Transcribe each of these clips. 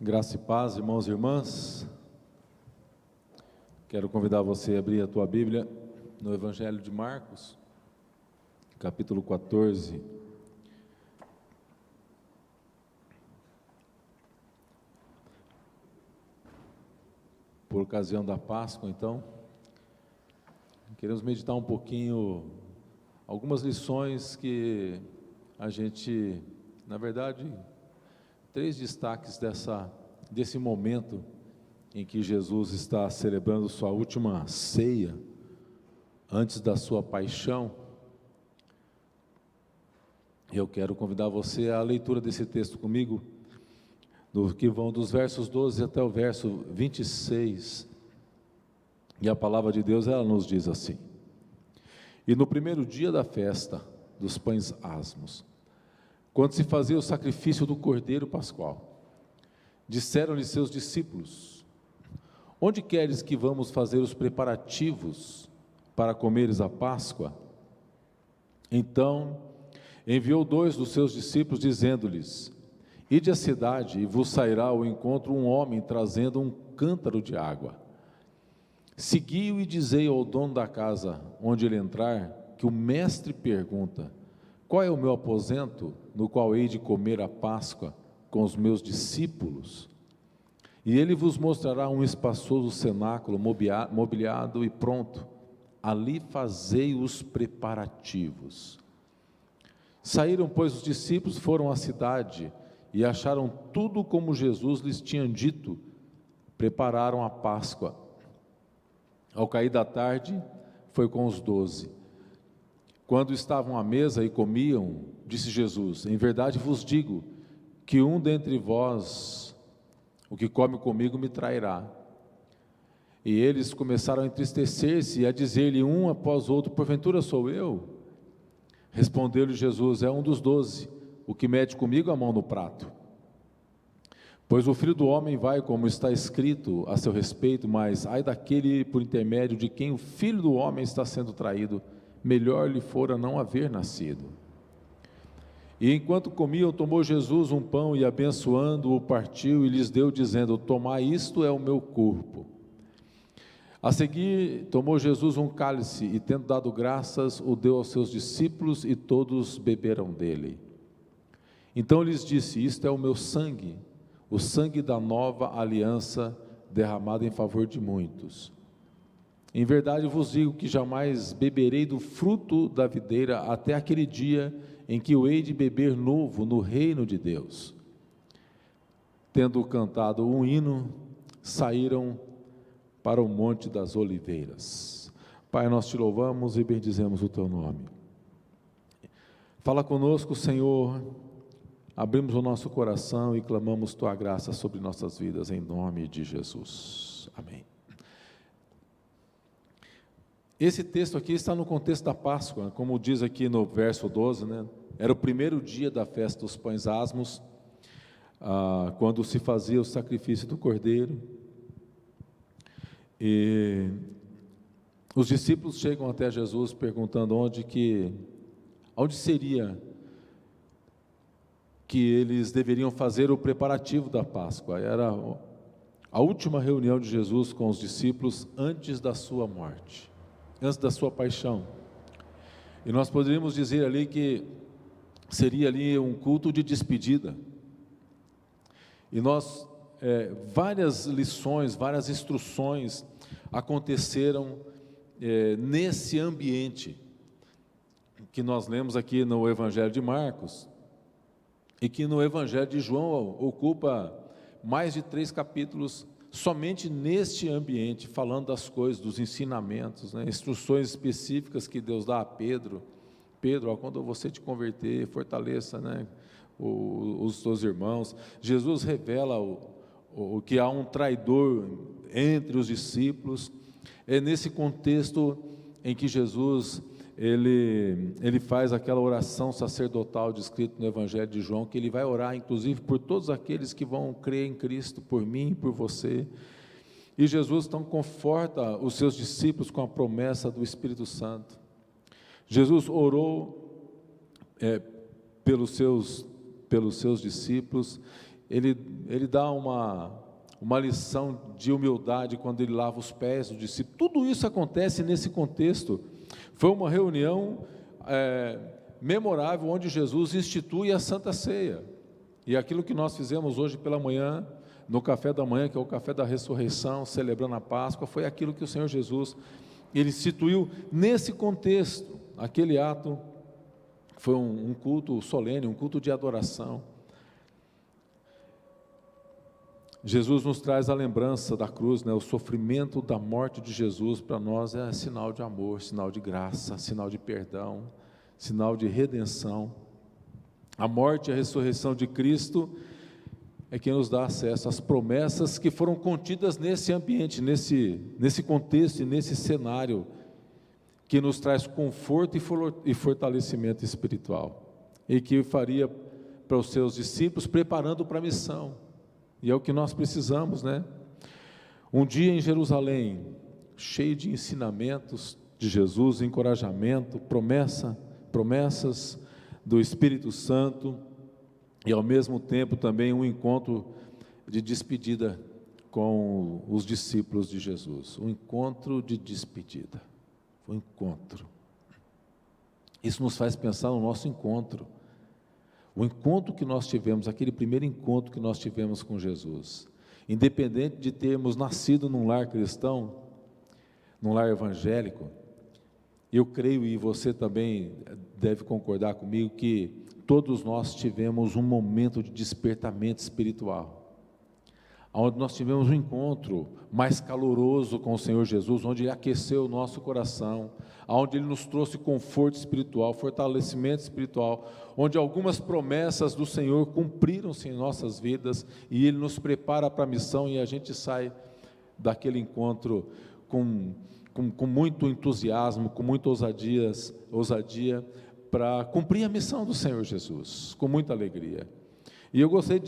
Graça e paz, irmãos e irmãs. Quero convidar você a abrir a tua Bíblia no Evangelho de Marcos, capítulo 14. Por ocasião da Páscoa, então, queremos meditar um pouquinho, algumas lições que a gente, na verdade, três destaques desse momento em que Jesus está celebrando sua última ceia, antes da sua paixão. Eu quero convidar você à leitura desse texto comigo, que vão dos versos 12 até o verso 26, e a palavra de Deus, ela nos diz assim: E no primeiro dia da festa dos pães asmos, quando se fazia o sacrifício do cordeiro pascual, disseram-lhe seus discípulos: Onde queres que vamos fazer os preparativos para comeres a Páscoa? Então enviou 2 dos seus discípulos, dizendo-lhes: Ide à cidade, e vos sairá ao encontro um homem trazendo um cântaro de água. Segui-o e dizei ao dono da casa, onde ele entrar, que o mestre pergunta: Qual é o meu aposento, no qual hei de comer a Páscoa com os meus discípulos? E ele vos mostrará um espaçoso cenáculo mobiliado e pronto. Ali fazei os preparativos. Saíram, pois, os discípulos, foram à cidade e acharam tudo como Jesus lhes tinha dito. Prepararam a Páscoa. Ao cair da tarde, foi com os 12. Quando estavam à mesa e comiam, disse Jesus: Em verdade vos digo que um dentre vós, o que come comigo, me trairá. E eles começaram a entristecer-se e a dizer-lhe um após outro: Porventura sou eu? Respondeu-lhe Jesus: É um dos 12, o que mete comigo a mão no prato. Pois o Filho do Homem vai, como está escrito a seu respeito, mas ai daquele por intermédio de quem o Filho do Homem está sendo traído, melhor lhe fora não haver nascido. E enquanto comiam, tomou Jesus um pão e, abençoando-o, partiu e lhes deu, dizendo: Tomai, isto é o meu corpo. A seguir, tomou Jesus um cálice e, tendo dado graças, o deu aos seus discípulos, e todos beberam dele. Então lhes disse: Isto é o meu sangue, o sangue da nova aliança, derramado em favor de muitos. Em verdade vos digo que jamais beberei do fruto da videira até aquele dia em que eu hei de beber novo no reino de Deus. Tendo cantado um hino, saíram para o Monte das Oliveiras. Pai, nós te louvamos e bendizemos o teu nome. Fala conosco, Senhor. Abrimos o nosso coração e clamamos tua graça sobre nossas vidas, em nome de Jesus. Amém. Esse texto aqui está no contexto da Páscoa, como diz aqui no verso 12, né? Era o primeiro dia da festa dos pães asmos, quando se fazia o sacrifício do cordeiro. E os discípulos chegam até Jesus perguntando onde seria que eles deveriam fazer o preparativo da Páscoa. Era a última reunião de Jesus com os discípulos antes da sua morte, antes da sua paixão. E nós poderíamos dizer ali que seria ali um culto de despedida. E várias lições, várias instruções aconteceram nesse ambiente que nós lemos aqui no Evangelho de Marcos, e que no Evangelho de João ocupa mais de 3 capítulos somente neste ambiente, falando das coisas, dos ensinamentos, né? Instruções específicas que Deus dá a Pedro. Pedro, quando você te converter, fortaleça, né, os seus irmãos. Jesus revela o que há um traidor entre os discípulos. É nesse contexto em que Jesus ele faz aquela oração sacerdotal descrita no Evangelho de João, que ele vai orar inclusive por todos aqueles que vão crer em Cristo, por mim e por você. E Jesus então conforta os seus discípulos com a promessa do Espírito Santo. Jesus orou pelos seus discípulos, ele dá uma lição de humildade quando ele lava os pés do discípulo. Tudo isso acontece nesse contexto. Foi uma reunião memorável, onde Jesus institui a Santa Ceia, e aquilo que nós fizemos hoje pela manhã, no café da manhã, que é o café da ressurreição, celebrando a Páscoa, foi aquilo que o Senhor Jesus, ele instituiu nesse contexto. Aquele ato foi um culto solene, um culto de adoração. Jesus nos traz a lembrança da cruz, o sofrimento da morte de Jesus para nós é sinal de amor, sinal de graça, sinal de perdão, sinal de redenção. A morte e a ressurreição de Cristo é quem nos dá acesso às promessas que foram contidas nesse ambiente, nesse contexto e nesse cenário, que nos traz conforto e fortalecimento espiritual, e que faria para os seus discípulos, preparando para a missão. E é o que nós precisamos, Um dia em Jerusalém, cheio de ensinamentos de Jesus, encorajamento, promessas do Espírito Santo, e ao mesmo tempo também um encontro de despedida com os discípulos de Jesus. Um encontro de despedida. Um encontro. Isso nos faz pensar no nosso encontro. O encontro que nós tivemos, aquele primeiro encontro que nós tivemos com Jesus, independente de termos nascido num lar cristão, num lar evangélico, eu creio, e você também deve concordar comigo, que todos nós tivemos um momento de despertamento espiritual, onde nós tivemos um encontro mais caloroso com o Senhor Jesus, onde Ele aqueceu o nosso coração, onde Ele nos trouxe conforto espiritual, fortalecimento espiritual, onde algumas promessas do Senhor cumpriram-se em nossas vidas, e Ele nos prepara para a missão, e a gente sai daquele encontro com muito entusiasmo, com muita ousadia, para cumprir a missão do Senhor Jesus, com muita alegria. E eu gostei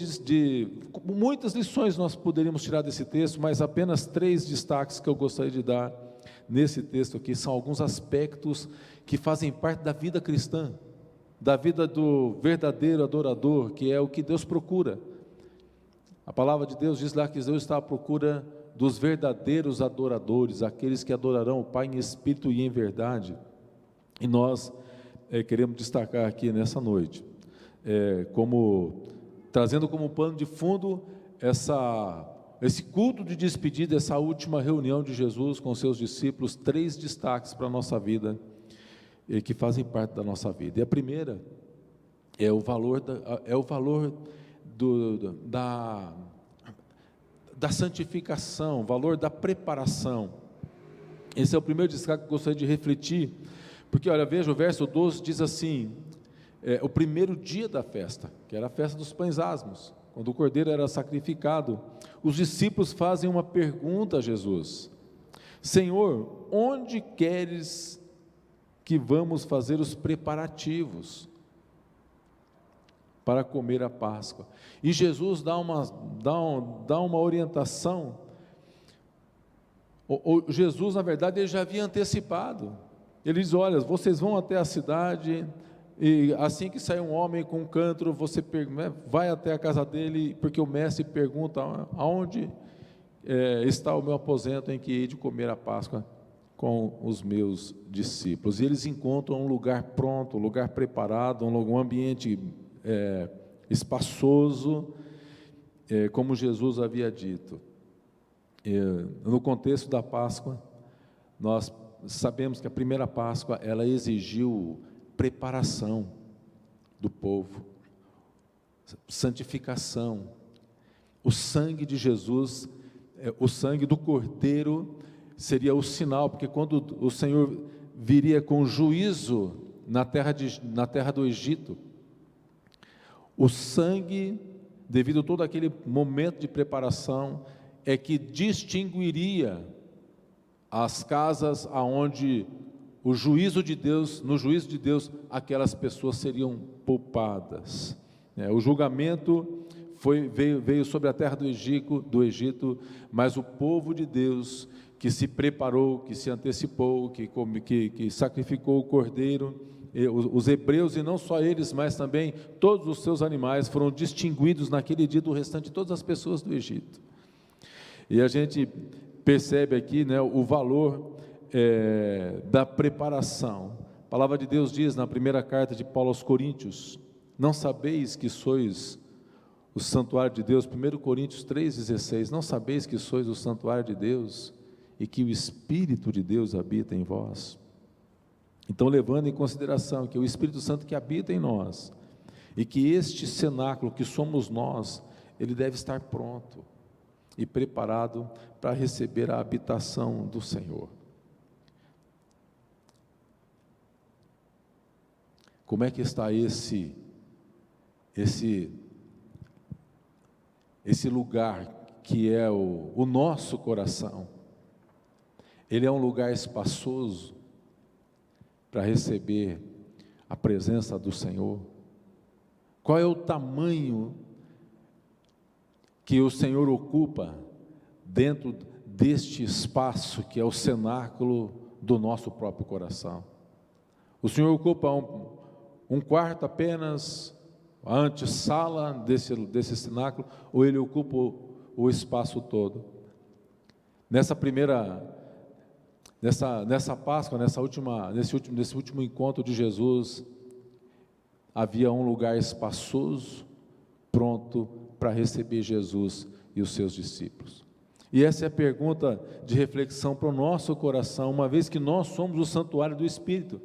muitas lições nós poderíamos tirar desse texto, mas apenas 3 destaques que eu gostaria de dar nesse texto aqui, são alguns aspectos que fazem parte da vida cristã, da vida do verdadeiro adorador, que é o que Deus procura. A palavra de Deus diz lá que Deus está à procura dos verdadeiros adoradores, aqueles que adorarão o Pai em espírito e em verdade. E nós queremos destacar aqui nessa noite, trazendo como pano de fundo esse culto de despedida, essa última reunião de Jesus com seus discípulos, 3 destaques para a nossa vida, que fazem parte da nossa vida. E a primeira é o valor da santificação, o valor da preparação. Esse é o primeiro destaque que eu gostaria de refletir, porque olha, veja, o verso 12 diz assim: o primeiro dia da festa, que era a festa dos pães asmos, quando o cordeiro era sacrificado, os discípulos fazem uma pergunta a Jesus: Senhor, onde queres que vamos fazer os preparativos para comer a Páscoa? E Jesus dá uma orientação. Jesus, na verdade, ele já havia antecipado. Ele diz: olha, vocês vão até a cidade, e assim que sair um homem com um cântaro, você vai até a casa dele, porque o mestre pergunta: aonde está o meu aposento em que hei de comer a Páscoa com os meus discípulos? E eles encontram um lugar pronto, um lugar preparado, um ambiente espaçoso, como Jesus havia dito. No contexto da Páscoa, nós sabemos que a primeira Páscoa, ela exigiu preparação do povo, santificação. O sangue de Jesus, o sangue do Cordeiro, seria o sinal, porque quando o Senhor viria com juízo na terra do Egito, o sangue, devido a todo aquele momento de preparação, é que distinguiria as casas aonde no juízo de Deus, aquelas pessoas seriam poupadas. O julgamento veio sobre a terra do Egito, mas o povo de Deus, que se preparou, que se antecipou, que sacrificou o cordeiro, os hebreus, e não só eles, mas também todos os seus animais foram distinguidos naquele dia do restante de todas as pessoas do Egito. E a gente percebe aqui, né, o valor da preparação. A palavra de Deus diz na primeira carta de Paulo aos Coríntios: não sabeis que sois o santuário de Deus, 1 Coríntios 3,16, não sabeis que sois o santuário de Deus e que o Espírito de Deus habita em vós? Então, levando em consideração que o Espírito Santo que habita em nós, e que este cenáculo que somos nós, ele deve estar pronto e preparado para receber a habitação do Senhor. Como é que está esse lugar que é o nosso coração? Ele é um lugar espaçoso para receber a presença do Senhor? Qual é o tamanho que o Senhor ocupa dentro deste espaço que é o cenáculo do nosso próprio coração? O Senhor ocupa um quarto apenas, a antessala desse cenáculo, ou Ele ocupa o espaço todo? Nessa Páscoa, nesse último encontro de Jesus, havia um lugar espaçoso, pronto para receber Jesus e os seus discípulos. E essa é a pergunta de reflexão para o nosso coração, uma vez que nós somos o santuário do Espírito.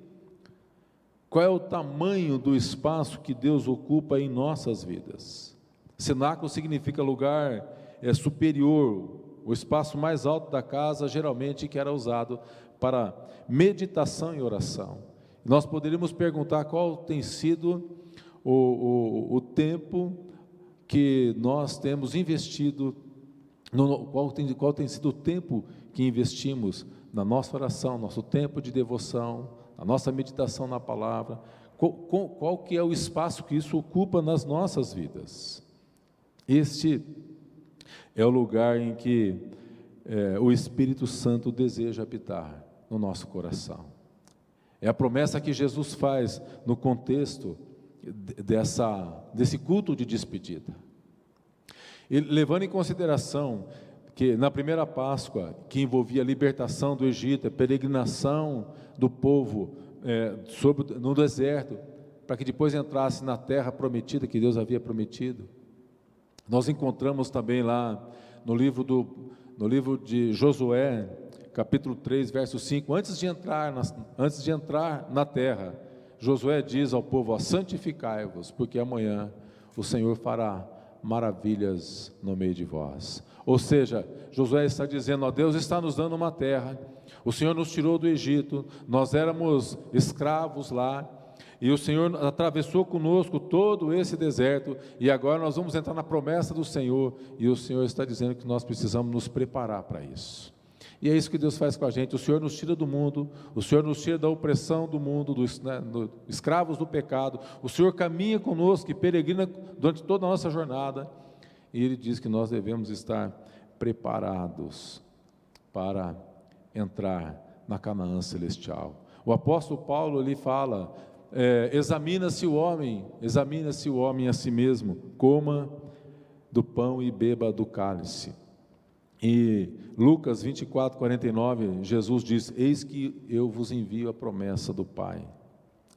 Qual é o tamanho do espaço que Deus ocupa em nossas vidas? Cenáculo significa lugar superior, o espaço mais alto da casa, geralmente que era usado para meditação e oração. Nós poderíamos perguntar qual tem sido o tempo que nós temos investido, qual tem sido o tempo que investimos na nossa oração, nosso tempo de devoção, a nossa meditação na palavra, qual que é o espaço que isso ocupa nas nossas vidas? Este é o lugar em que o Espírito Santo deseja habitar no nosso coração. É a promessa que Jesus faz no contexto desse culto de despedida. E levando em consideração que na primeira Páscoa, que envolvia a libertação do Egito, a peregrinação do povo no deserto, para que depois entrasse na terra prometida que Deus havia prometido, nós encontramos também lá no livro de Josué, capítulo 3, verso 5, antes de entrar na terra, Josué diz ao povo: santificai-vos, porque amanhã o Senhor fará maravilhas no meio de vós. Ou seja, Josué está dizendo: Deus está nos dando uma terra, o Senhor nos tirou do Egito, nós éramos escravos lá, e o Senhor atravessou conosco todo esse deserto, e agora nós vamos entrar na promessa do Senhor, e o Senhor está dizendo que nós precisamos nos preparar para isso. E é isso que Deus faz com a gente. O Senhor nos tira do mundo, o Senhor nos tira da opressão do mundo, escravos do pecado. O Senhor caminha conosco e peregrina durante toda a nossa jornada, e Ele diz que nós devemos estar preparados para entrar na Canaã celestial. O apóstolo Paulo ali fala: examina-se o homem a si mesmo, coma do pão e beba do cálice. E Lucas 24, 49, Jesus diz: eis que eu vos envio a promessa do Pai,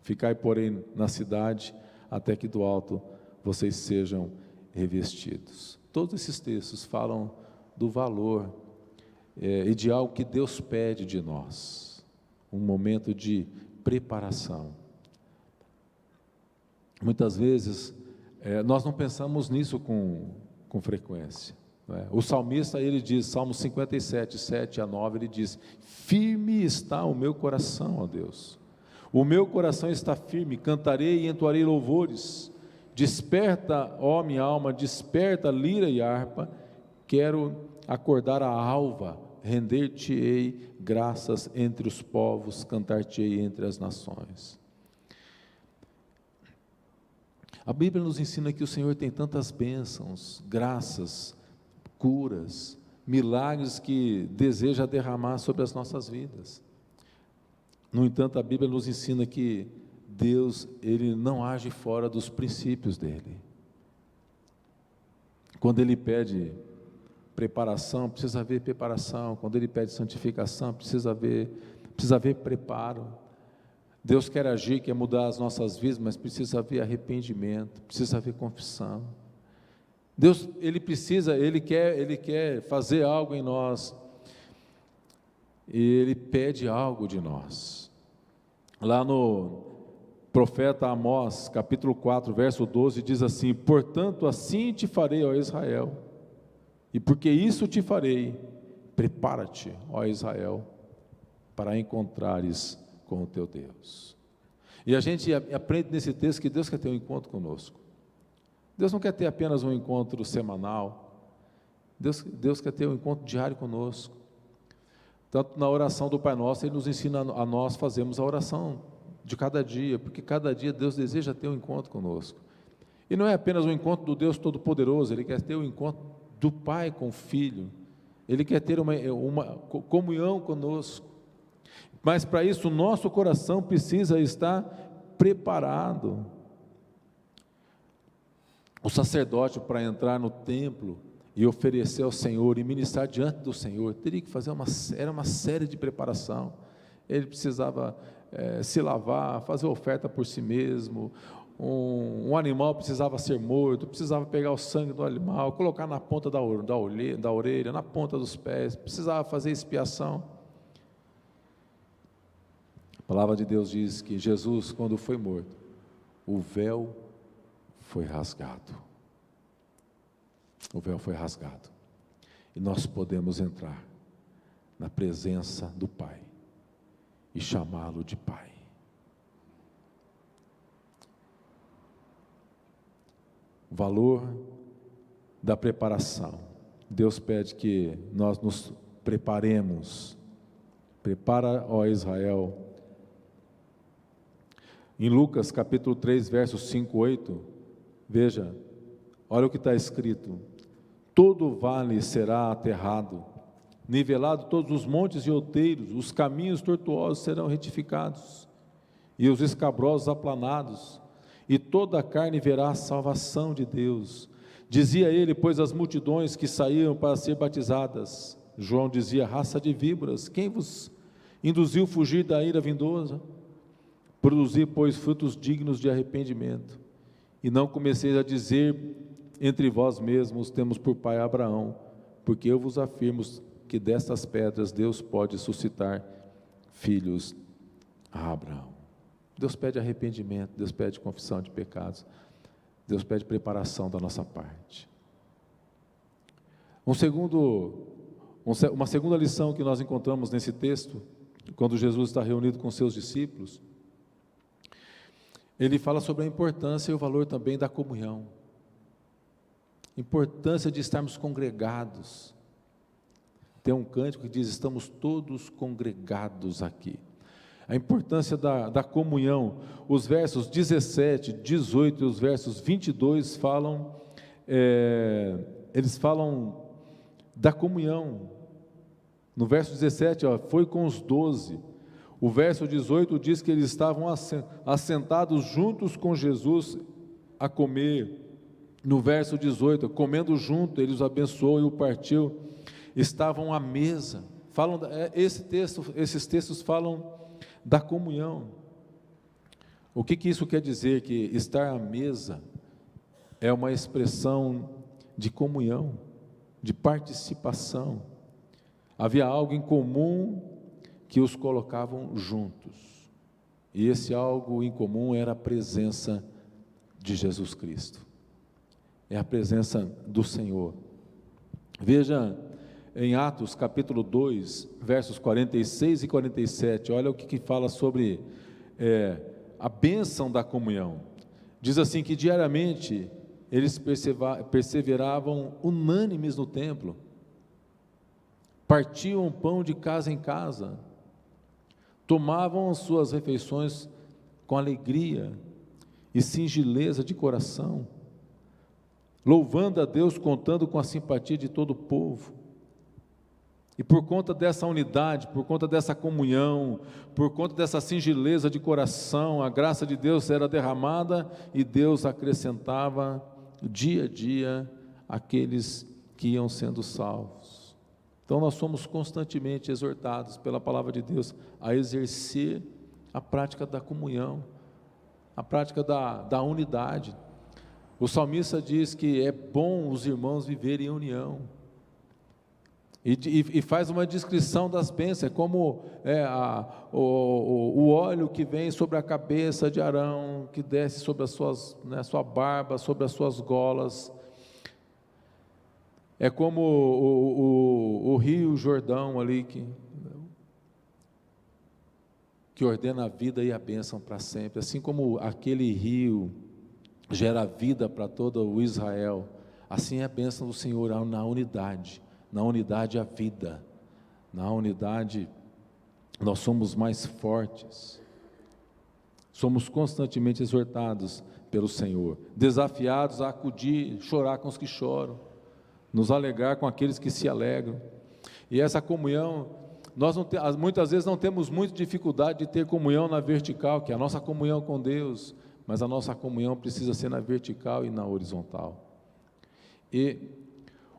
ficai porém na cidade, até que do alto vocês sejam revestidos. Todos esses textos falam do valor e de algo que Deus pede de nós, um momento de preparação. Muitas vezes nós não pensamos nisso com frequência. O salmista, ele diz, Salmo 57, 7 a 9, ele diz: firme está o meu coração, ó Deus, o meu coração está firme, cantarei e entoarei louvores. Desperta, ó minha alma, desperta lira e harpa, quero acordar a alva, render-te-ei graças entre os povos, cantar-te-ei entre as nações. A Bíblia nos ensina que o Senhor tem tantas bênçãos, graças, curas, milagres que deseja derramar sobre as nossas vidas. No entanto, a Bíblia nos ensina que Deus, Ele não age fora dos princípios dEle. Quando Ele pede preparação, precisa haver preparação. Quando Ele pede santificação, precisa haver preparo. Deus quer agir, quer mudar as nossas vidas, mas precisa haver arrependimento, precisa haver confissão. Deus, Ele quer fazer algo em nós, e Ele pede algo de nós. Lá no profeta Amós, capítulo 4, verso 12, diz assim: portanto, assim te farei, ó Israel, e porque isso te farei, prepara-te, ó Israel, para encontrares com o teu Deus. E a gente aprende nesse texto que Deus quer ter um encontro conosco. Deus não quer ter apenas um encontro semanal, Deus quer ter um encontro diário conosco. Tanto na oração do Pai Nosso, Ele nos ensina a nós fazermos a oração de cada dia, porque cada dia Deus deseja ter um encontro conosco. E não é apenas um encontro do Deus Todo-Poderoso, Ele quer ter um encontro do Pai com o Filho, Ele quer ter uma comunhão conosco. Mas para isso o nosso coração precisa estar preparado. O sacerdote, para entrar no templo e oferecer ao Senhor e ministrar diante do Senhor, teria que fazer uma série de preparação. Ele precisava se lavar, fazer oferta por si mesmo. Um animal precisava ser morto, precisava pegar o sangue do animal, colocar na ponta da orelha, na ponta dos pés, precisava fazer expiação. A palavra de Deus diz que Jesus, quando foi morto, o véu foi rasgado. O véu foi rasgado. E nós podemos entrar na presença do Pai e chamá-lo de Pai. O valor da preparação. Deus pede que nós nos preparemos. Prepara, ó Israel. Em Lucas capítulo 3, versos 5, 8, veja, olha o que está escrito: todo vale será aterrado, nivelado todos os montes e outeiros, os caminhos tortuosos serão retificados, e os escabrosos aplanados, e toda a carne verá a salvação de Deus. Dizia ele, pois as multidões que saíam para ser batizadas, João dizia: raça de víboras, quem vos induziu a fugir da ira vindosa? Produzi, pois, frutos dignos de arrependimento, e não comeceis a dizer entre vós mesmos: temos por pai Abraão, porque eu vos afirmo que destas pedras Deus pode suscitar filhos a Abraão. Deus pede arrependimento, Deus pede confissão de pecados, Deus pede preparação da nossa parte. Uma segunda lição que nós encontramos nesse texto, quando Jesus está reunido com seus discípulos, ele fala sobre a importância e o valor também da comunhão, importância de estarmos congregados. Tem um cântico que diz: estamos todos congregados aqui. A importância da comunhão. Os versos 17, 18 e os versos 22 eles falam da comunhão. No verso 17, foi com os 12. O verso 18 diz que eles estavam assentados juntos com Jesus a comer. No verso 18, comendo junto, ele os abençoou e o partiu. Estavam à mesa. Esses textos falam da comunhão. O que isso quer dizer? Que estar à mesa é uma expressão de comunhão, de participação. Havia algo em comum que os colocavam juntos, e esse algo em comum era a presença de Jesus Cristo, é a presença do Senhor. Veja em Atos capítulo 2, versos 46 e 47, olha o que fala sobre a bênção da comunhão. Diz assim que diariamente eles perseveravam unânimes no templo, partiam o pão de casa em casa, tomavam as suas refeições com alegria e singeleza de coração, louvando a Deus, contando com a simpatia de todo o povo. E por conta dessa unidade, por conta dessa comunhão, por conta dessa singeleza de coração, a graça de Deus era derramada e Deus acrescentava dia a dia aqueles que iam sendo salvos. Então nós somos constantemente exortados pela palavra de Deus a exercer a prática da comunhão, a prática da unidade. O salmista diz que é bom os irmãos viverem em união, e faz uma descrição das bênçãos, como o óleo que vem sobre a cabeça de Arão, que desce sobre sua barba, sobre as suas golas, é como o rio Jordão ali, que ordena a vida e a bênção para sempre, assim como aquele rio gera vida para todo o Israel, assim é a bênção do Senhor na unidade a vida, na unidade nós somos mais fortes, somos constantemente exortados pelo Senhor, desafiados a acudir, chorar com os que choram, nos alegrar com aqueles que se alegram. E essa comunhão, muitas vezes não temos muita dificuldade de ter comunhão na vertical, que é a nossa comunhão com Deus, mas a nossa comunhão precisa ser na vertical e na horizontal. E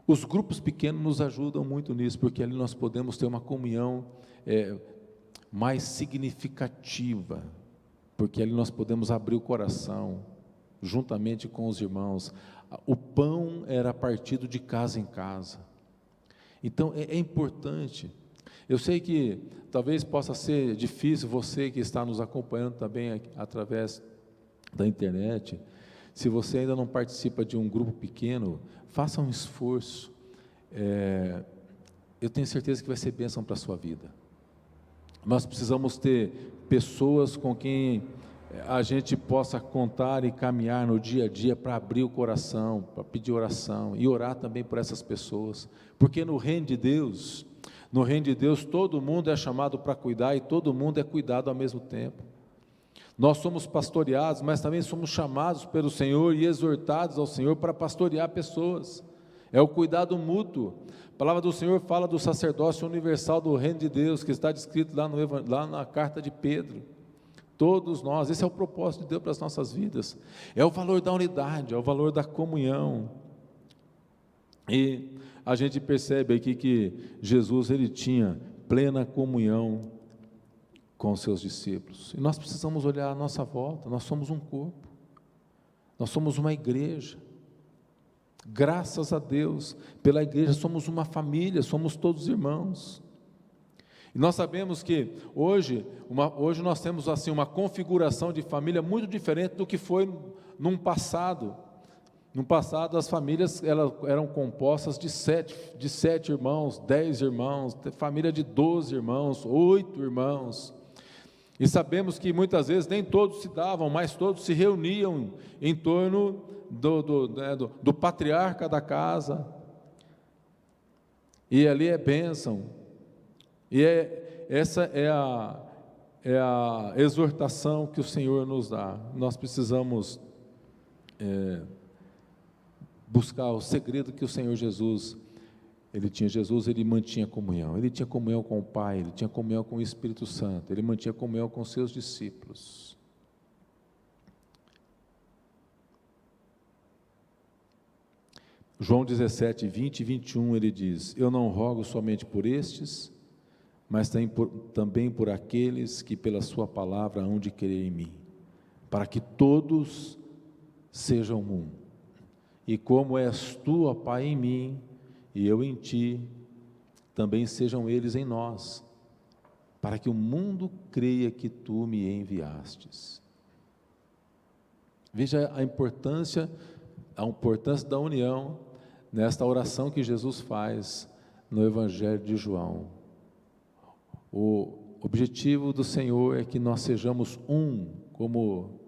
os grupos pequenos nos ajudam muito nisso, porque ali nós podemos ter uma comunhão mais significativa, porque ali nós podemos abrir o coração, juntamente com os irmãos. O pão era partido de casa em casa. Então é importante. Eu sei que talvez possa ser difícil, você que está nos acompanhando também através da internet, se você ainda não participa de um grupo pequeno, faça um esforço, eu tenho certeza que vai ser bênção para a sua vida. Nós precisamos ter pessoas com quem a gente possa contar e caminhar no dia a dia para abrir o coração, para pedir oração e orar também por essas pessoas, porque no reino de Deus todo mundo é chamado para cuidar e todo mundo é cuidado ao mesmo tempo. Nós somos pastoreados, mas também somos chamados pelo Senhor e exortados ao Senhor para pastorear pessoas. É o cuidado mútuo. A palavra do Senhor fala do sacerdócio universal do reino de Deus, que está descrito lá na carta de Pedro. Todos nós, esse é o propósito de Deus para as nossas vidas. É o valor da unidade, é o valor da comunhão. E a gente percebe aqui que Jesus, ele tinha plena comunhão com os seus discípulos. E nós precisamos olhar à nossa volta, nós somos um corpo, nós somos uma igreja. Graças a Deus, pela igreja somos uma família, somos todos irmãos. E nós sabemos que hoje nós temos assim uma configuração de família muito diferente do que foi num passado. No passado as famílias eram compostas de sete irmãos, 10 irmãos, família de 12 irmãos, 8 irmãos. E sabemos que muitas vezes nem todos se davam, mas todos se reuniam em torno do patriarca da casa. E ali é bênção. E essa é a exortação que o Senhor nos dá. Nós precisamos buscar o segredo que o Senhor Jesus, ele mantinha comunhão, ele tinha comunhão com o Pai, ele tinha comunhão com o Espírito Santo, ele mantinha comunhão com seus discípulos. João 17, 20 e 21, ele diz: eu não rogo somente por estes, mas também por aqueles que pela sua palavra hão de crer em mim, para que todos sejam um, e como és tu, ó Pai, em mim, e eu em ti, também sejam eles em nós, para que o mundo creia que tu me enviastes. Veja a importância da união, nesta oração que Jesus faz no Evangelho de João. O objetivo do Senhor é que nós sejamos um, como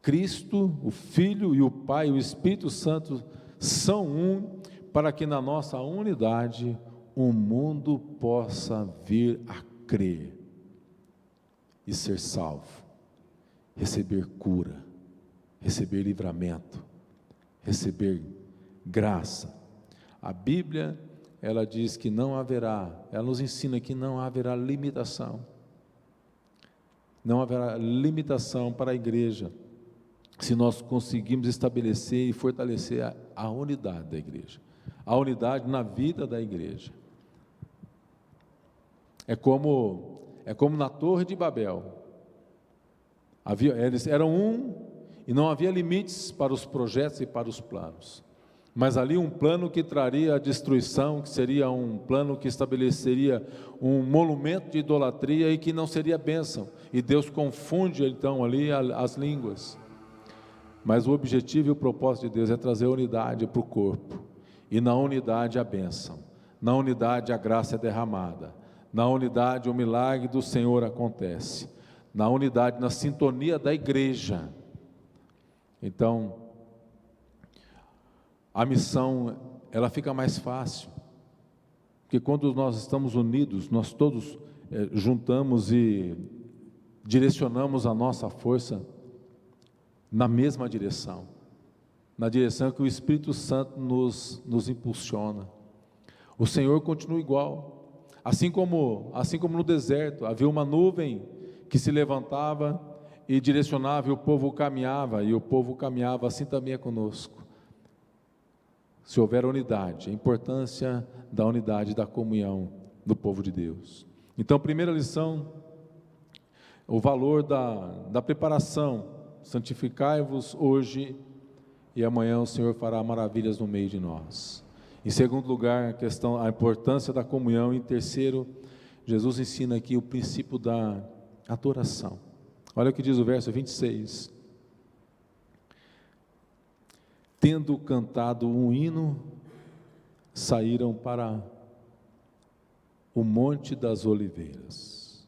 Cristo, o Filho e o Pai, o Espírito Santo são um, para que na nossa unidade o mundo possa vir a crer e ser salvo, receber cura, receber livramento, receber graça. A Bíblia, ela diz que não haverá, ela nos ensina que não haverá limitação. Não haverá limitação para a igreja, se nós conseguirmos estabelecer e fortalecer a unidade da igreja, a unidade na vida da igreja. É como na Torre de Babel, eles eram um, e não havia limites para os projetos e para os planos, mas ali um plano que traria a destruição, que seria um plano que estabeleceria um monumento de idolatria e que não seria bênção, e Deus confunde então ali as línguas. Mas o objetivo e o propósito de Deus é trazer unidade para o corpo, e na unidade a bênção, na unidade a graça é derramada, na unidade o milagre do Senhor acontece, na unidade, na sintonia da igreja. Então, a missão, ela fica mais fácil, porque quando nós estamos unidos, nós todos juntamos e direcionamos a nossa força na mesma direção, na direção que o Espírito Santo nos impulsiona. O Senhor continua igual, assim como no deserto, havia uma nuvem que se levantava e direcionava, e o povo caminhava, assim também é conosco. Se houver unidade, a importância da unidade, da comunhão do povo de Deus. Então, primeira lição, o valor da preparação. Santificai-vos hoje, e amanhã o Senhor fará maravilhas no meio de nós. Em segundo lugar, a importância da comunhão. Em terceiro, Jesus ensina aqui o princípio da adoração. Olha o que diz o verso 26. Tendo cantado um hino, saíram para o Monte das Oliveiras.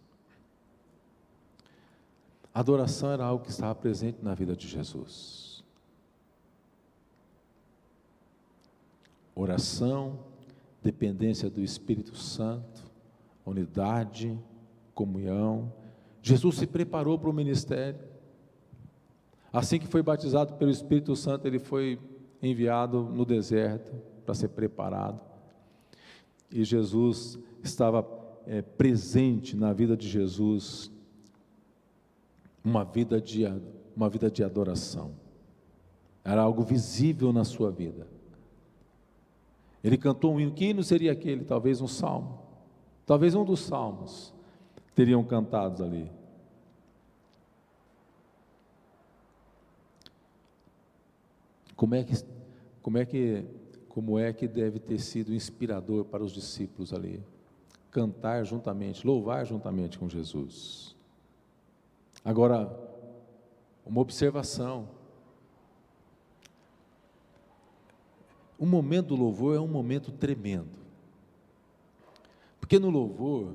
A adoração era algo que estava presente na vida de Jesus. Oração, dependência do Espírito Santo, unidade, comunhão. Jesus se preparou para o ministério. Assim que foi batizado pelo Espírito Santo, ele foi enviado no deserto para ser preparado. E Jesus estava presente na vida de Jesus, uma vida de adoração. Era algo visível na sua vida. Ele cantou um hino. Que hino seria aquele? Talvez um salmo. Talvez um dos salmos teriam cantados ali. Como é que deve ter sido inspirador para os discípulos ali? Cantar juntamente, louvar juntamente com Jesus. Agora, uma observação. O momento do louvor é um momento tremendo. Porque no louvor,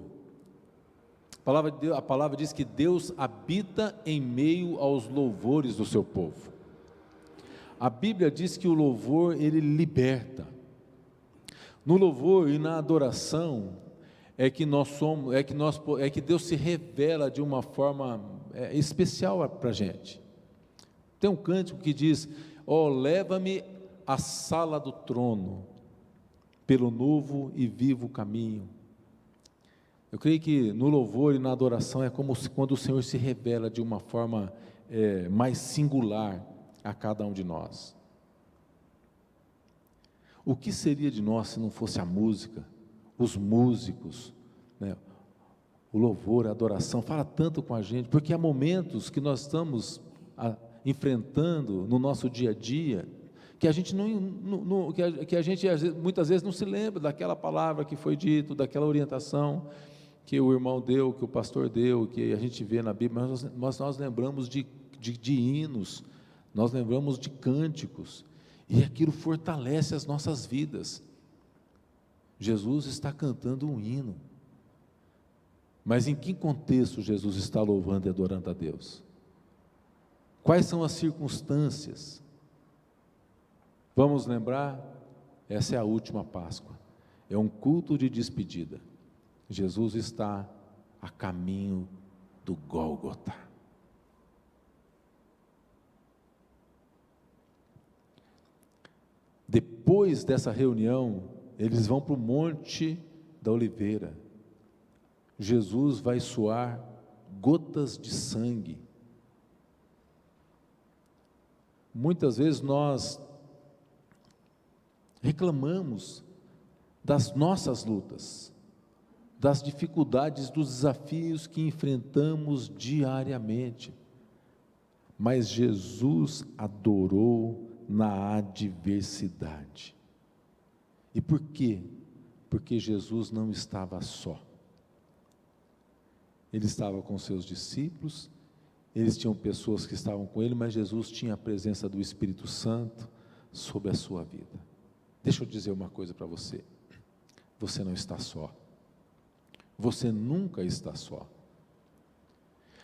a palavra diz que Deus habita em meio aos louvores do seu povo. A Bíblia diz que o louvor, ele liberta. No louvor e na adoração é que Deus se revela de uma forma especial para a gente. Tem um cântico que diz: leva-me à sala do trono, pelo novo e vivo caminho. Eu creio que no louvor e na adoração é como quando o Senhor se revela de uma forma mais singular a cada um de nós. O que seria de nós se não fosse a música, os músicos, né? O louvor, a adoração, fala tanto com a gente, porque há momentos que nós estamos enfrentando no nosso dia a dia, que a gente que a gente muitas vezes não se lembra daquela palavra que foi dito, daquela orientação que o irmão deu, que o pastor deu, que a gente vê na Bíblia, mas nós lembramos de hinos, nós lembramos de cânticos, e aquilo fortalece as nossas vidas. Jesus está cantando um hino, mas em que contexto Jesus está louvando e adorando a Deus? Quais são as circunstâncias? Vamos lembrar, essa é a última Páscoa, é um culto de despedida. Jesus está a caminho do Gólgota. Depois dessa reunião, eles vão para o Monte da Oliveira. Jesus vai suar gotas de sangue. Muitas vezes nós reclamamos das nossas lutas, das dificuldades, dos desafios que enfrentamos diariamente, mas Jesus adorou na adversidade. E por quê? Porque Jesus não estava só. Ele estava com seus discípulos, eles tinham pessoas que estavam com ele, mas Jesus tinha a presença do Espírito Santo sobre a sua vida. Deixa eu dizer uma coisa para você: você não está só, você nunca está só.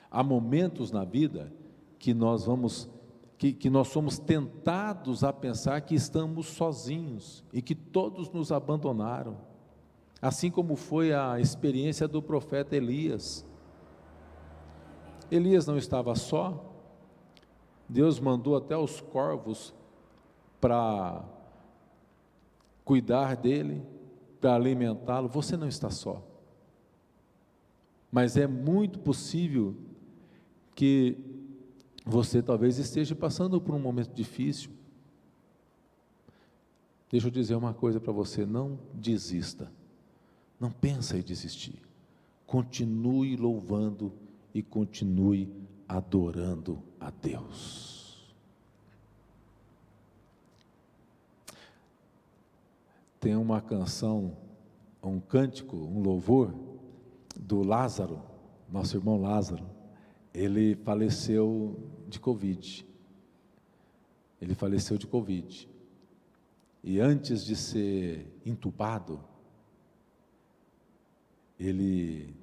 Há momentos na vida que nós somos tentados a pensar que estamos sozinhos e que todos nos abandonaram, assim como foi a experiência do profeta Elias. Elias não estava só, Deus mandou até os corvos para cuidar dele, para alimentá-lo. Você não está só, mas é muito possível que você talvez esteja passando por um momento difícil. Deixa eu dizer uma coisa para você: não desista, não pensa em desistir, continue louvando e continue adorando a Deus. Tem uma canção, um cântico, um louvor do Lázaro, nosso irmão Lázaro. Ele faleceu de Covid. Ele faleceu de Covid. E antes de ser entubado, ele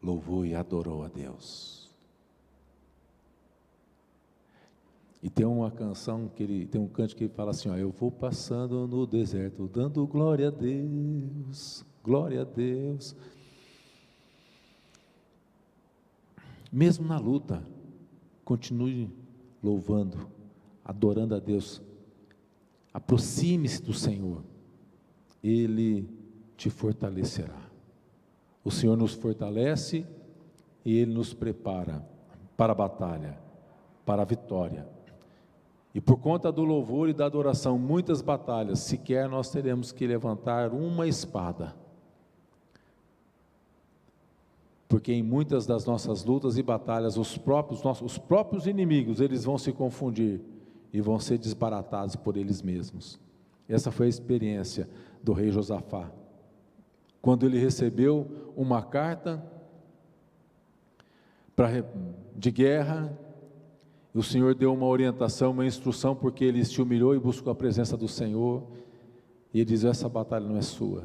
louvou e adorou a Deus. E tem uma canção tem um cântico que ele fala assim: ó, eu vou passando no deserto, dando glória a Deus, glória a Deus. Mesmo na luta, continue louvando, adorando a Deus. Aproxime-se do Senhor, Ele te fortalecerá. O Senhor nos fortalece e Ele nos prepara para a batalha, para a vitória. E por conta do louvor e da adoração, muitas batalhas, sequer nós teremos que levantar uma espada. Porque em muitas das nossas lutas e batalhas, os próprios inimigos, eles vão se confundir e vão ser desbaratados por eles mesmos. Essa foi a experiência do rei Josafá. Quando ele recebeu uma carta de guerra, o Senhor deu uma orientação, uma instrução, porque ele se humilhou e buscou a presença do Senhor, e ele diz: essa batalha não é sua,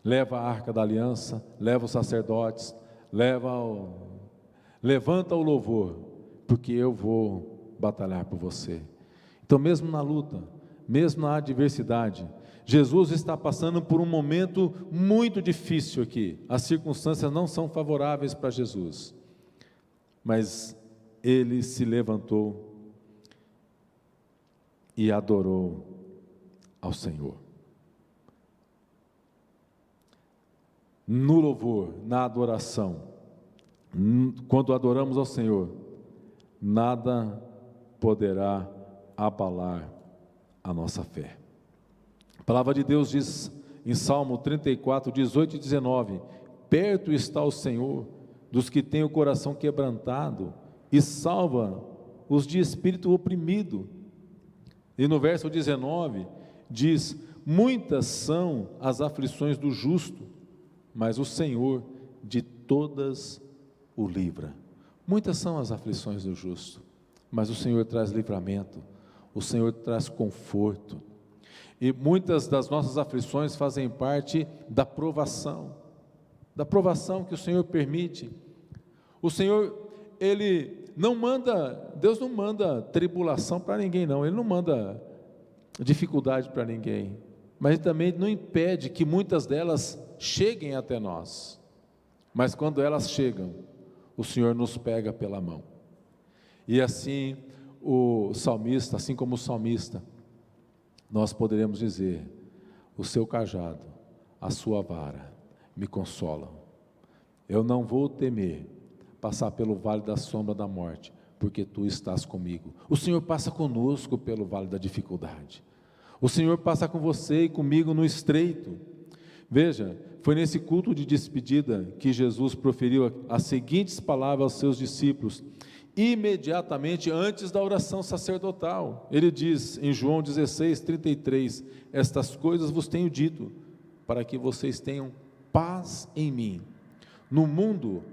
leva a arca da aliança, leva os sacerdotes, levanta o louvor, porque eu vou batalhar por você. Então, mesmo na luta, mesmo na adversidade, Jesus está passando por um momento muito difícil aqui. As circunstâncias não são favoráveis para Jesus, mas ele se levantou e adorou ao Senhor. No louvor, na adoração, quando adoramos ao Senhor, nada poderá abalar a nossa fé. A palavra de Deus diz em Salmo 34, 18 e 19: perto está o Senhor dos que têm o coração quebrantado e salva os de espírito oprimido. E no verso 19 diz: muitas são as aflições do justo, mas o Senhor de todas o livra. Muitas são as aflições do justo, mas o Senhor traz livramento, o Senhor traz conforto. E muitas das nossas aflições fazem parte da provação que o Senhor permite. O Senhor, Deus não manda tribulação para ninguém não, Ele não manda dificuldade para ninguém, mas Ele também não impede que muitas delas cheguem até nós, mas quando elas chegam, o Senhor nos pega pela mão. E assim assim como o salmista, nós poderemos dizer: o seu cajado, a sua vara me consolam. Eu não vou temer passar pelo vale da sombra da morte, porque tu estás comigo. O Senhor passa conosco pelo vale da dificuldade. O Senhor passa com você e comigo no estreito. Veja, foi nesse culto de despedida que Jesus proferiu as seguintes palavras aos seus discípulos, imediatamente antes da oração sacerdotal. Ele diz em João 16:33, estas coisas vos tenho dito, para que vocês tenham paz em mim. No mundo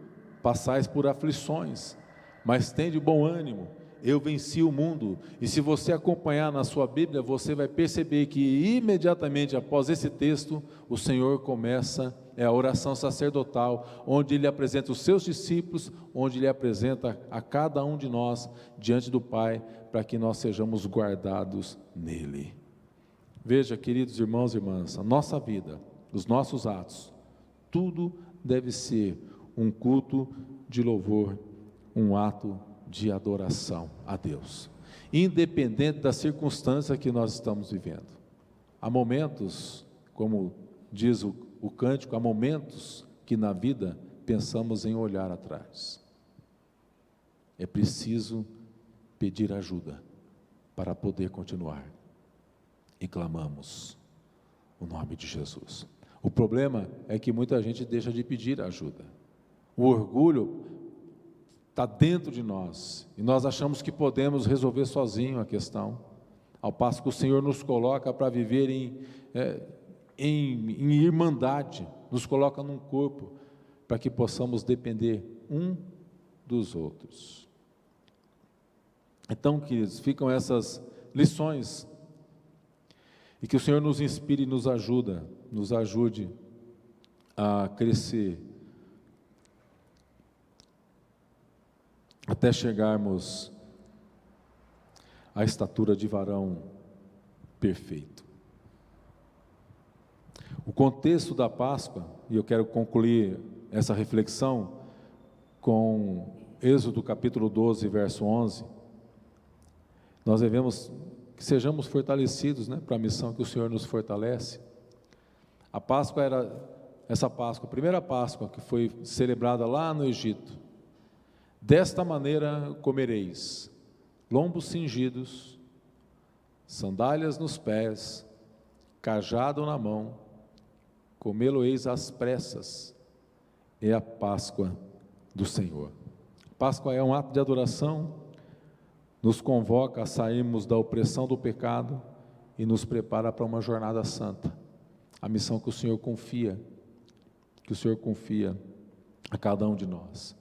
passais por aflições, mas tende bom ânimo, eu venci o mundo. E se você acompanhar na sua Bíblia, você vai perceber que imediatamente após esse texto, o Senhor começa a oração sacerdotal, onde Ele apresenta os seus discípulos, onde Ele apresenta a cada um de nós diante do Pai, para que nós sejamos guardados nele. Veja, queridos irmãos e irmãs, a nossa vida, os nossos atos, tudo deve ser um culto de louvor, um ato de adoração a Deus, independente da circunstância que nós estamos vivendo. Há momentos, como diz o cântico, há momentos que na vida pensamos em olhar atrás. É preciso pedir ajuda para poder continuar, e clamamos o nome de Jesus. O problema é que muita gente deixa de pedir ajuda. O orgulho está dentro de nós, e nós achamos que podemos resolver sozinho a questão, ao passo que o Senhor nos coloca para viver em irmandade, nos coloca num corpo, para que possamos depender um dos outros. Então, queridos, ficam essas lições, e que o Senhor nos inspire e nos ajude a crescer, até chegarmos à estatura de varão perfeito. O contexto da Páscoa, e eu quero concluir essa reflexão com Êxodo capítulo 12, verso 11, nós devemos que sejamos fortalecidos, para a missão que o Senhor nos fortalece. A Páscoa era essa Páscoa, a primeira Páscoa que foi celebrada lá no Egito. Desta maneira comereis: lombos cingidos, sandálias nos pés, cajado na mão, comê-lo-eis às pressas. É a Páscoa do Senhor. Páscoa é um ato de adoração, nos convoca a sairmos da opressão do pecado e nos prepara para uma jornada santa. A missão que o Senhor confia a cada um de nós,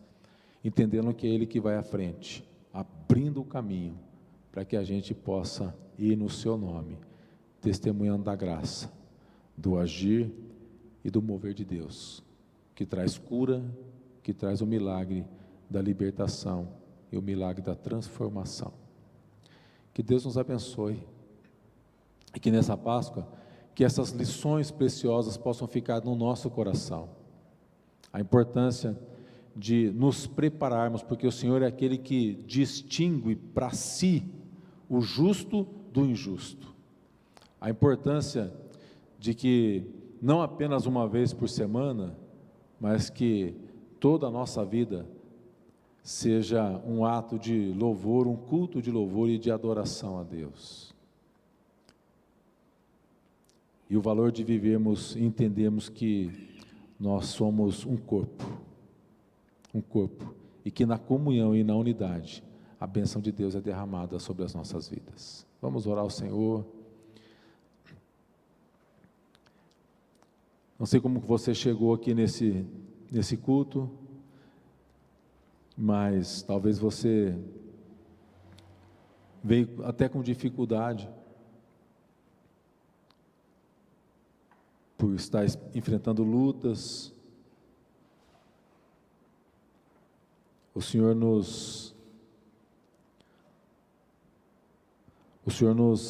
entendendo que é Ele que vai à frente, abrindo o caminho para que a gente possa ir no seu nome, testemunhando da graça, do agir e do mover de Deus, que traz cura, que traz o milagre da libertação e o milagre da transformação. Que Deus nos abençoe, e que nessa Páscoa, que essas lições preciosas possam ficar no nosso coração. A importância de nos prepararmos, porque o Senhor é aquele que distingue para si o justo do injusto. A importância de que não apenas uma vez por semana, mas que toda a nossa vida seja um ato de louvor, um culto de louvor e de adoração a Deus. E o valor de vivermos e entendermos que nós somos um corpo, e que na comunhão e na unidade, a bênção de Deus é derramada sobre as nossas vidas. Vamos orar ao Senhor. Não sei como você chegou aqui nesse culto, mas talvez você veio até com dificuldade, por estar enfrentando lutas. O Senhor nos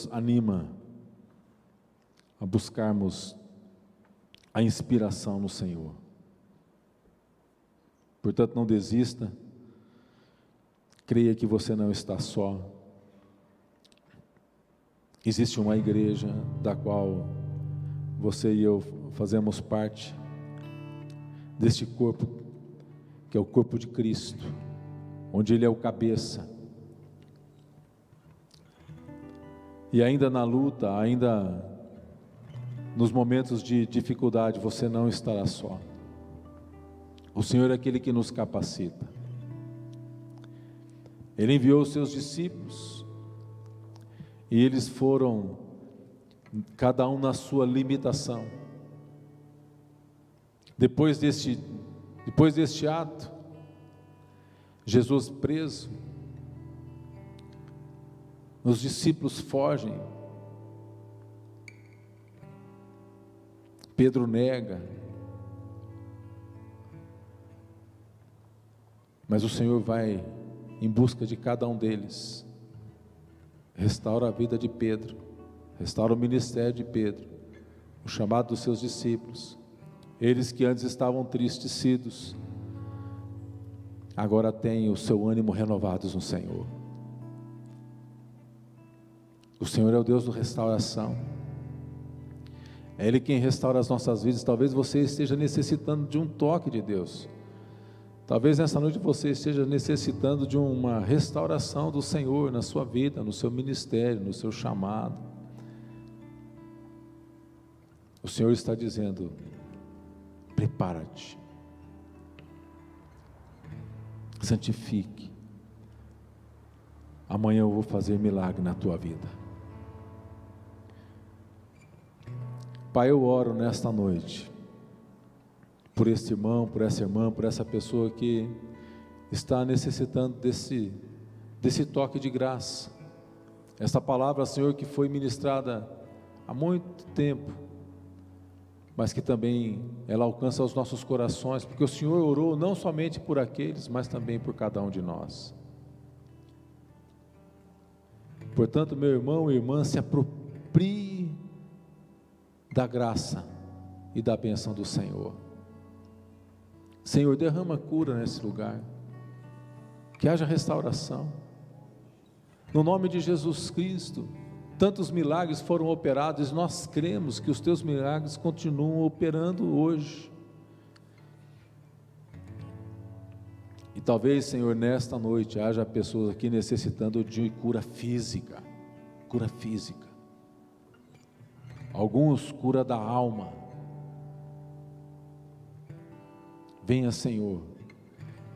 anima a buscarmos a inspiração no Senhor. Portanto, não desista, creia que você não está só. Existe uma igreja da qual você e eu fazemos parte deste corpo, que é o corpo de Cristo, onde Ele é o cabeça. E ainda na luta, ainda nos momentos de dificuldade, você não estará só. O Senhor é aquele que nos capacita. Ele enviou os seus discípulos, e eles foram, cada um na sua limitação. Depois deste ato, Jesus preso, os discípulos fogem, Pedro nega, mas o Senhor vai em busca de cada um deles, restaura a vida de Pedro, restaura o ministério de Pedro, o chamado dos seus discípulos. Eles que antes estavam entristecidos, agora têm o seu ânimo renovados no Senhor. O Senhor é o Deus da restauração, é Ele quem restaura as nossas vidas. Talvez você esteja necessitando de um toque de Deus, talvez nessa noite você esteja necessitando de uma restauração do Senhor na sua vida, no seu ministério, no seu chamado. O Senhor está dizendo: prepara-te, santifique, amanhã eu vou fazer milagre na tua vida. Pai, eu oro nesta noite por este irmão, por essa irmã, por essa pessoa que está necessitando desse toque de graça. Essa palavra, Senhor, que foi ministrada há muito tempo, mas que também ela alcança os nossos corações, porque o Senhor orou não somente por aqueles, mas também por cada um de nós. Portanto, meu irmão e irmã, se aproprie da graça e da bênção do Senhor. Senhor, derrama cura nesse lugar, que haja restauração, no nome de Jesus Cristo. Tantos milagres foram operados, e nós cremos que os teus milagres continuam operando hoje. E talvez, Senhor, nesta noite haja pessoas aqui necessitando de cura física, alguns cura da alma. Venha, Senhor,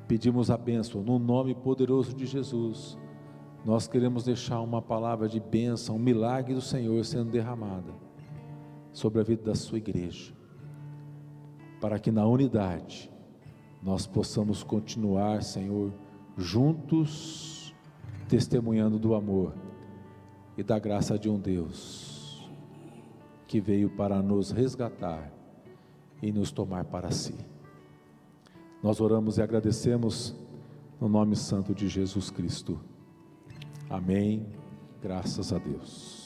pedimos a bênção no nome poderoso de Jesus. Nós queremos deixar uma palavra de bênção, um milagre do Senhor sendo derramada sobre a vida da sua igreja, para que na unidade nós possamos continuar, Senhor, juntos, testemunhando do amor e da graça de um Deus que veio para nos resgatar e nos tomar para si. Nós oramos e agradecemos no nome santo de Jesus Cristo. Amém, graças a Deus.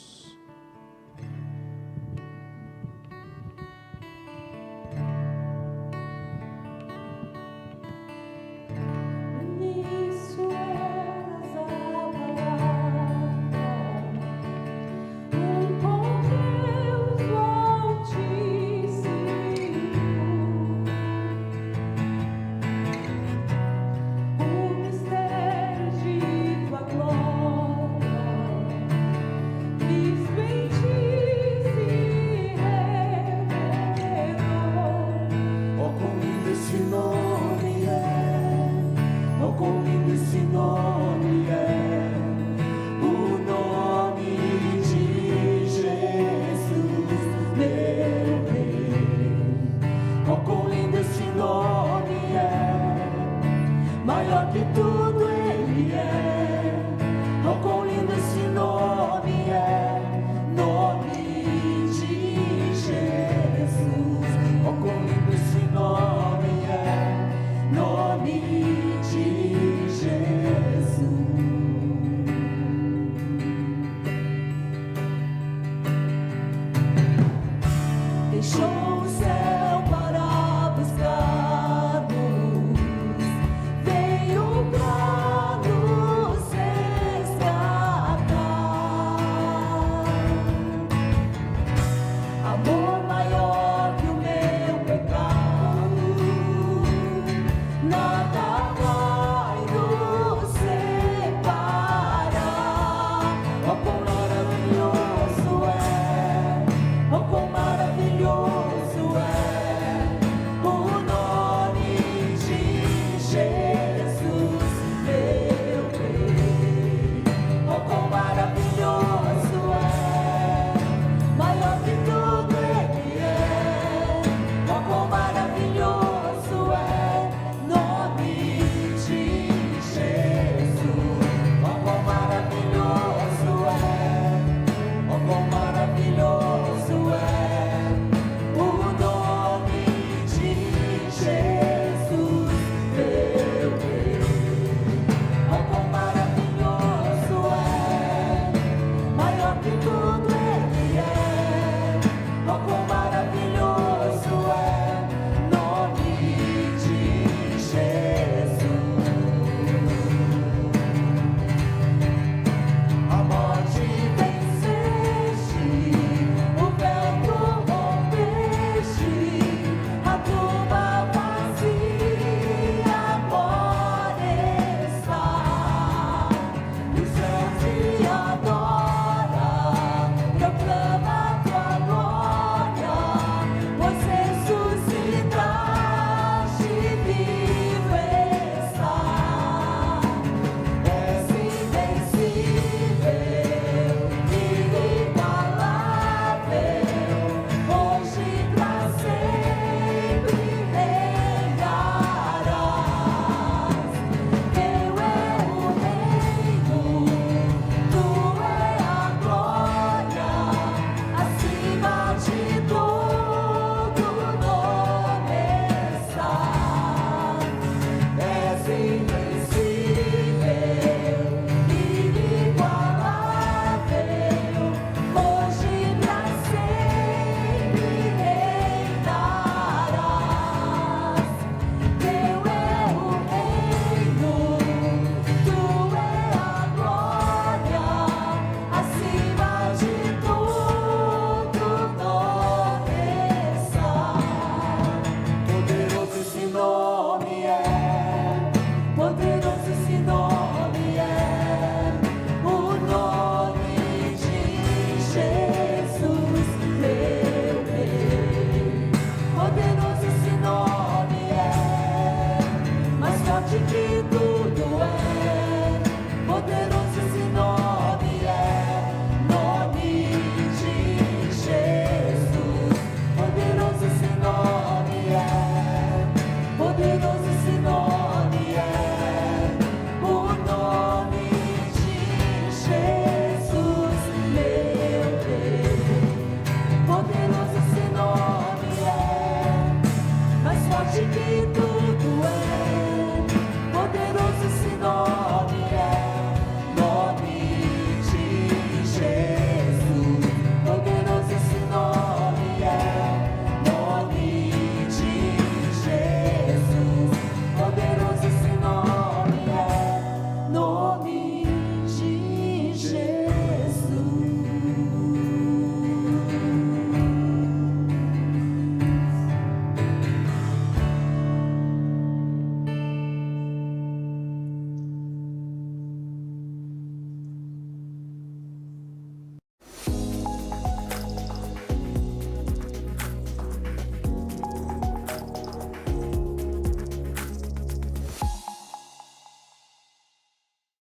Maior que tudo Ele é, oh, quão lindo esse nome.